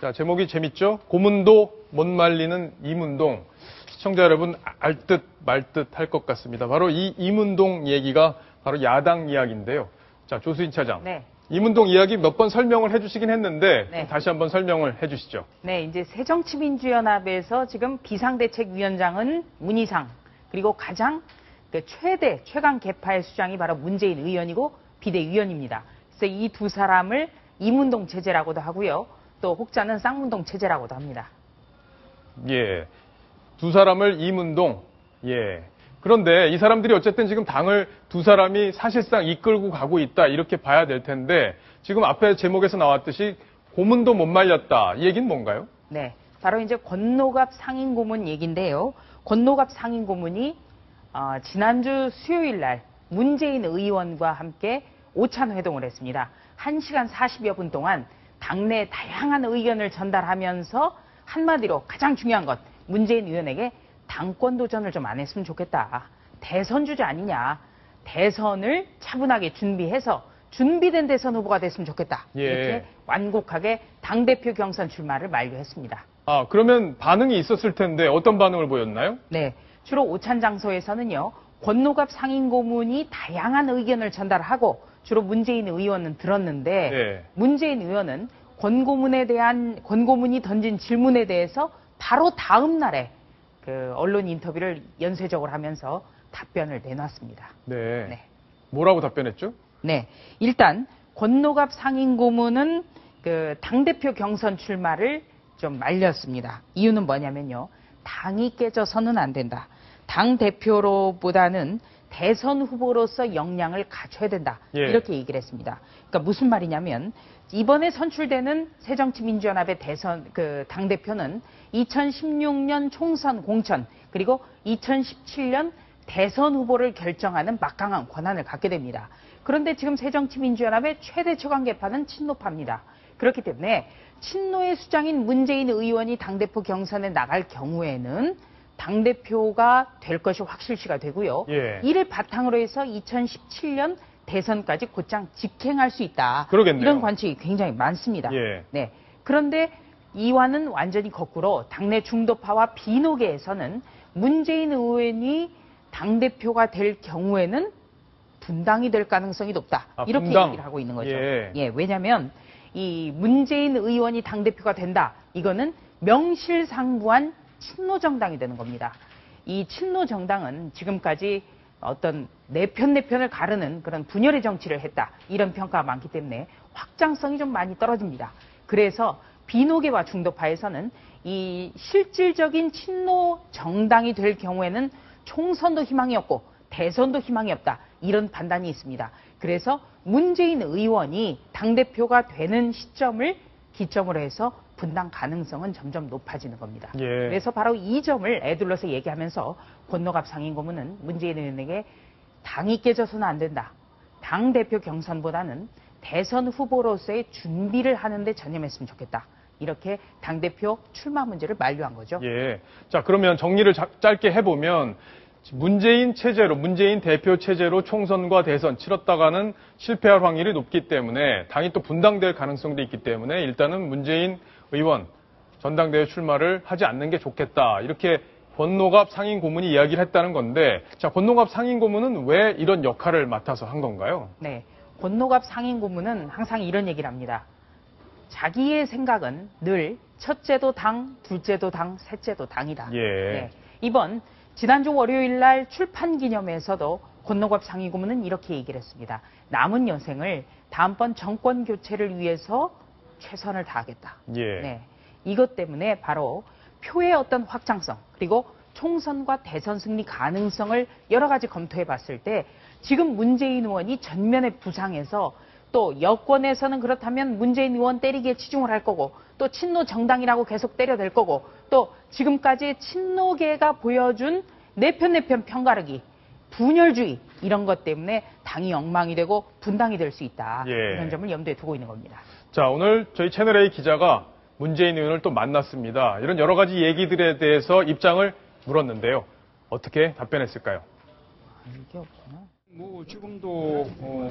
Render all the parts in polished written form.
자, 제목이 재밌죠? 고문도 못 말리는 이문동. 시청자 여러분 알 듯 말 듯 할 것 같습니다. 바로 이 이문동 얘기가 바로 야당 이야기인데요. 자, 조수인 차장. 네. 이문동 이야기 몇 번 설명을 해주시긴 했는데 네. 다시 한번 설명을 해주시죠. 네, 이제 새정치민주연합에서 지금 비상대책위원장은 문희상, 그리고 가장 최강 개파의 수장이 바로 문재인 의원이고 비대위원입니다. 그래서 이 두 사람을 이문동 체제라고도 하고요. 또 혹자는 쌍문동 체제라고도 합니다. 예. 두 사람을 이문동. 예. 그런데 이 사람들이 어쨌든 지금 당을 두 사람이 사실상 이끌고 가고 있다. 이렇게 봐야 될 텐데 지금 앞에 제목에서 나왔듯이 고문도 못 말렸다. 이 얘기는 뭔가요? 네. 바로 이제 권노갑 상임고문 얘기인데요. 권노갑 상임고문이 지난주 수요일 날 문재인 의원과 함께 오찬 회동을 했습니다. 1시간 40여 분 동안 당내 다양한 의견을 전달하면서 한마디로 가장 중요한 것, 문재인 의원에게 당권 도전을 좀 안 했으면 좋겠다. 대선 주제 아니냐. 대선을 차분하게 준비해서 준비된 대선 후보가 됐으면 좋겠다. 예. 이렇게 완곡하게 당대표 경선 출마를 만료했습니다. 아, 그러면 반응이 있었을 텐데 어떤 반응을 보였나요? 네. 주로 오찬 장소에서는요. 권노갑 상임고문이 다양한 의견을 전달하고 주로 문재인 의원은 들었는데 네. 문재인 의원은 권고문이 던진 질문에 대해서 바로 다음 날에 언론 인터뷰를 연쇄적으로 하면서 답변을 내놨습니다. 네. 네. 뭐라고 답변했죠? 네. 일단 권노갑 상임고문은 당대표 경선 출마를 좀 말렸습니다. 이유는 뭐냐면요. 당이 깨져서는 안 된다. 당대표로보다는 대선 후보로서 역량을 갖춰야 된다. 예. 이렇게 얘기를 했습니다. 그러니까 무슨 말이냐면 이번에 선출되는 새정치민주연합의 당대표는 2016년 총선 공천 그리고 2017년 대선 후보를 결정하는 막강한 권한을 갖게 됩니다. 그런데 지금 새정치민주연합의 최대 최강 개파는 친노파입니다. 그렇기 때문에 친노의 수장인 문재인 의원이 당대표 경선에 나갈 경우에는 당대표가 될 것이 확실시가 되고요. 예. 이를 바탕으로 해서 2017년 대선까지 곧장 직행할 수 있다. 그러겠네요. 이런 관측이 굉장히 많습니다. 예. 네. 그런데 이와는 완전히 거꾸로 당내 중도파와 비노계에서는 문재인 의원이 당대표가 될 경우에는 분당이 될 가능성이 높다. 이렇게 분당. 얘기를 하고 있는 거죠. 예. 왜냐하면 이 문재인 의원이 당대표가 된다. 이거는 명실상부한 친노정당이 되는 겁니다. 이 친노정당은 지금까지 어떤 내편을 가르는 그런 분열의 정치를 했다. 이런 평가가 많기 때문에 확장성이 좀 많이 떨어집니다. 그래서 비노계와 중도파에서는 이 실질적인 친노정당이 될 경우에는 총선도 희망이 없고 대선도 희망이 없다. 이런 판단이 있습니다. 그래서 문재인 의원이 당대표가 되는 시점을 기점으로 해서 분당 가능성은 점점 높아지는 겁니다. 예. 그래서 바로 이 점을 애둘러서 얘기하면서 권노갑 상임고문은 문재인 의원에게 당이 깨져서는 안 된다. 당대표 경선보다는 대선 후보로서의 준비를 하는데 전념했으면 좋겠다. 이렇게 당대표 출마 문제를 만류한 거죠. 예. 자, 그러면 정리를 짧게 해보면 문재인 체제로, 문재인 대표 체제로 총선과 대선 치렀다가는 실패할 확률이 높기 때문에 당이 또 분당될 가능성도 있기 때문에 일단은 문재인 의원 전당대회 출마를 하지 않는 게 좋겠다. 이렇게 권노갑 상임고문이 이야기를 했다는 건데, 자, 권노갑 상임고문은 왜 이런 역할을 맡아서 한 건가요? 네. 권노갑 상임고문은 항상 이런 얘기를 합니다. 자기의 생각은 늘 첫째도 당, 둘째도 당, 셋째도 당이다. 예. 네. 이번 지난주 월요일 날 출판 기념회에서도 권노갑 상임고문은 이렇게 얘기를 했습니다. 남은 여생을 다음번 정권 교체를 위해서 최선을 다하겠다. 예. 네. 이것 때문에 바로 표의 어떤 확장성 그리고 총선과 대선 승리 가능성을 여러 가지 검토해 봤을 때 지금 문재인 의원이 전면에 부상해서 또 여권에서는 그렇다면 문재인 의원 때리기에 치중을 할 거고 또 친노 정당이라고 계속 때려댈 거고 또 지금까지 친노계가 보여준 내편 편가르기 분열주의 이런 것 때문에 당이 엉망이 되고 분당이 될 수 있다. 예. 이런 점을 염두에 두고 있는 겁니다. 자, 오늘 저희 채널A 기자가 문재인 의원을 또 만났습니다. 이런 여러 가지 얘기들에 대해서 입장을 물었는데요. 어떻게 답변했을까요? 이게 없구나. 뭐 지금도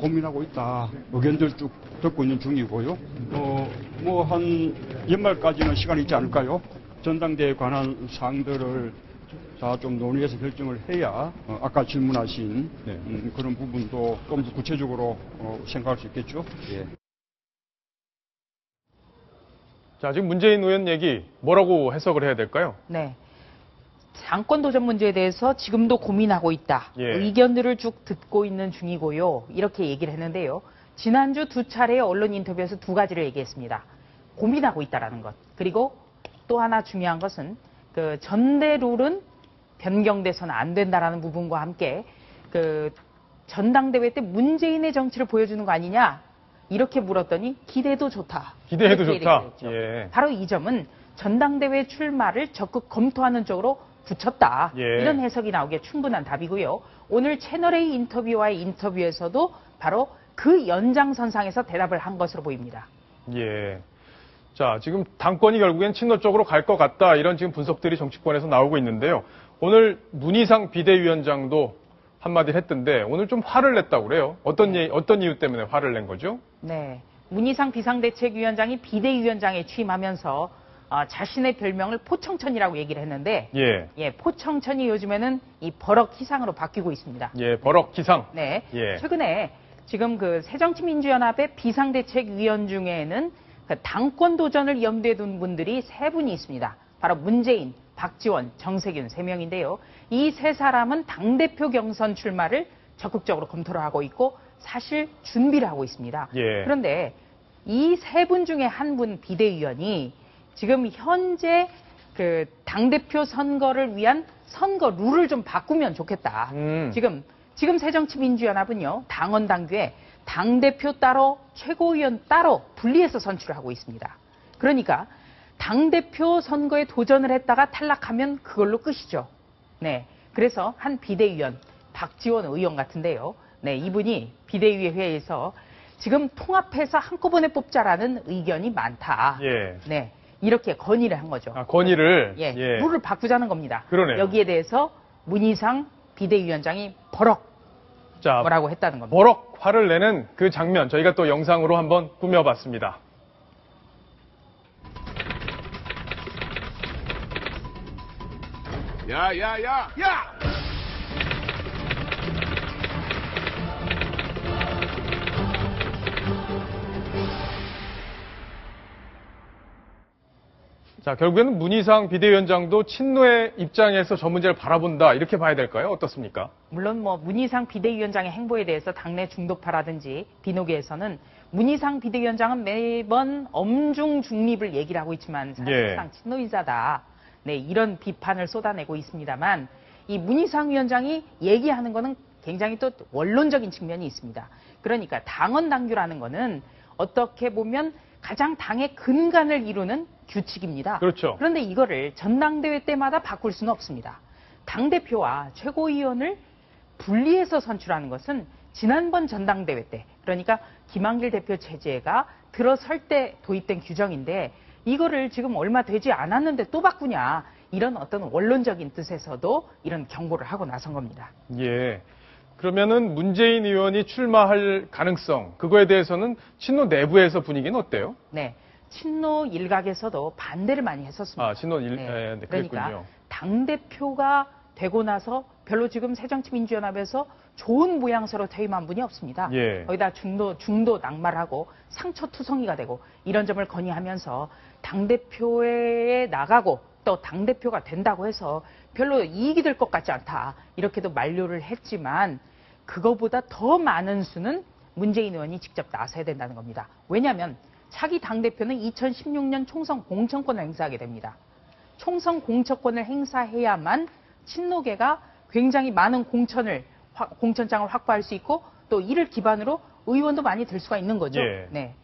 고민하고 있다. 의견들 쭉 듣고 있는 중이고요. 뭐 한 연말까지는 시간이 있지 않을까요? 전당대회에 관한 사항들을 다 좀 논의해서 결정을 해야 아까 질문하신 그런 부분도 좀 더 구체적으로 생각할 수 있겠죠. 예. 자, 지금 문재인 의원 얘기 뭐라고 해석을 해야 될까요? 네. 당권 도전 문제에 대해서 지금도 고민하고 있다. 예. 의견들을 쭉 듣고 있는 중이고요. 이렇게 얘기를 했는데요. 지난주 두 차례의 언론 인터뷰에서 두 가지를 얘기했습니다. 고민하고 있다라는 것. 그리고 또 하나 중요한 것은 그 전대 룰은 변경돼서는 안 된다라는 부분과 함께 그 전당대회 때 문재인의 정치를 보여주는 거 아니냐 이렇게 물었더니 기대도 좋다. 기대해도 이렇게 좋다. 얘기했죠. 예. 바로 이 점은 전당대회 출마를 적극 검토하는 쪽으로 붙였다. 예. 이런 해석이 나오기에 충분한 답이고요. 오늘 채널A 인터뷰와의 인터뷰에서도 바로 그 연장선상에서 대답을 한 것으로 보입니다. 예. 자, 지금 당권이 결국엔 친노 쪽으로 갈 것 같다. 이런 지금 분석들이 정치권에서 나오고 있는데요. 오늘 문희상 비대위원장도 한마디를 했던데 오늘 좀 화를 냈다고 그래요. 어떤 이유 때문에 화를 낸 거죠? 네. 문희상 비상대책위원장이 비대위원장에 취임하면서 자신의 별명을 포청천이라고 얘기를 했는데 예. 포청천이 요즘에는 이 버럭기상으로 바뀌고 있습니다. 예, 버럭기상. 네. 예. 최근에 지금 그 새정치민주연합의 비상대책위원 중에는 그 당권 도전을 염두에 둔 분들이 세 분이 있습니다. 바로 문재인, 박지원, 정세균 세 명인데요. 이 세 사람은 당대표 경선 출마를 적극적으로 검토를 하고 있고 사실 준비를 하고 있습니다. 예. 그런데 이 세 분 중에 한 분 비대위원이 지금 현재 그 당대표 선거를 위한 선거 룰을 좀 바꾸면 좋겠다. 지금 새정치민주연합은요, 당원 당규에 당대표 따로, 최고위원 따로 분리해서 선출을 하고 있습니다. 그러니까 당대표 선거에 도전을 했다가 탈락하면 그걸로 끝이죠. 네. 그래서 한 비대위원, 박지원 의원 같은데요. 네. 이분이 비대위 회의에서 지금 통합해서 한꺼번에 뽑자라는 의견이 많다. 예. 네. 이렇게 건의를 한 거죠. 아, 건의를. 예. 예. 룰을 바꾸자는 겁니다. 그러네요. 여기에 대해서 문희상 비대위원장이 버럭 자, 뭐라고 했다는 겁니다. 버럭 화를 내는 그 장면 저희가 또 영상으로 한번 꾸며봤습니다. 야! 자, 결국에는 문희상 비대위원장도 친노의 입장에서 저 문제를 바라본다. 이렇게 봐야 될까요? 어떻습니까? 물론 뭐 문희상 비대위원장의 행보에 대해서 당내 중도파라든지 비노계에서는 문희상 비대위원장은 매번 엄중 중립을 얘기를 하고 있지만 사실상 친노 인사다. 네, 이런 비판을 쏟아내고 있습니다만 이 문희상 위원장이 얘기하는 거는 굉장히 또 원론적인 측면이 있습니다. 그러니까 당원 당규라는 거는 어떻게 보면 가장 당의 근간을 이루는 규칙입니다. 그렇죠. 그런데 이거를 전당대회 때마다 바꿀 수는 없습니다. 당대표와 최고위원을 분리해서 선출하는 것은 지난번 전당대회 때, 그러니까 김한길 대표 체제가 들어설 때 도입된 규정인데 이거를 지금 얼마 되지 않았는데 또 바꾸냐, 이런 어떤 원론적인 뜻에서도 이런 경고를 하고 나선 겁니다. 예. 그러면은 문재인 의원이 출마할 가능성, 그거에 대해서는 친노 내부에서 분위기는 어때요? 네. 친노 일각에서도 반대를 많이 했었습니다. 아, 친노 네, 그러니까 그랬군요. 당대표가 되고 나서 별로 지금 새정치민주연합에서 좋은 모양새로 퇴임한 분이 없습니다. 예. 거기다 중도 낙마하고 상처투성이가 되고 이런 점을 건의하면서 당대표에 나가고 또 당대표가 된다고 해서 별로 이익이 될 것 같지 않다. 이렇게도 만류를 했지만 그거보다 더 많은 수는 문재인 의원이 직접 나서야 된다는 겁니다. 왜냐하면 차기 당대표는 2016년 총선 공천권을 행사하게 됩니다. 총선 공천권을 행사해야만 친노계가 굉장히 많은 공천장을 확보할 수 있고 또 이를 기반으로 의원도 많이 될 수가 있는 거죠. 예. 네.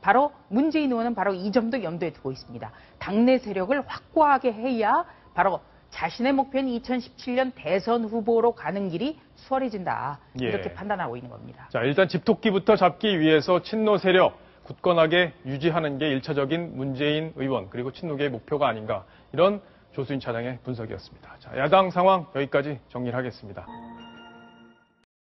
바로 문재인 의원은 바로 이 점도 염두에 두고 있습니다. 당내 세력을 확고하게 해야 바로 자신의 목표인 2017년 대선 후보로 가는 길이 수월해진다. 예. 이렇게 판단하고 있는 겁니다. 자, 일단 집토끼부터 잡기 위해서 친노 세력 굳건하게 유지하는 게 1차적인 문재인 의원 그리고 친노계의 목표가 아닌가, 이런 조수인 차장의 분석이었습니다. 자, 야당 상황 여기까지 정리를 하겠습니다.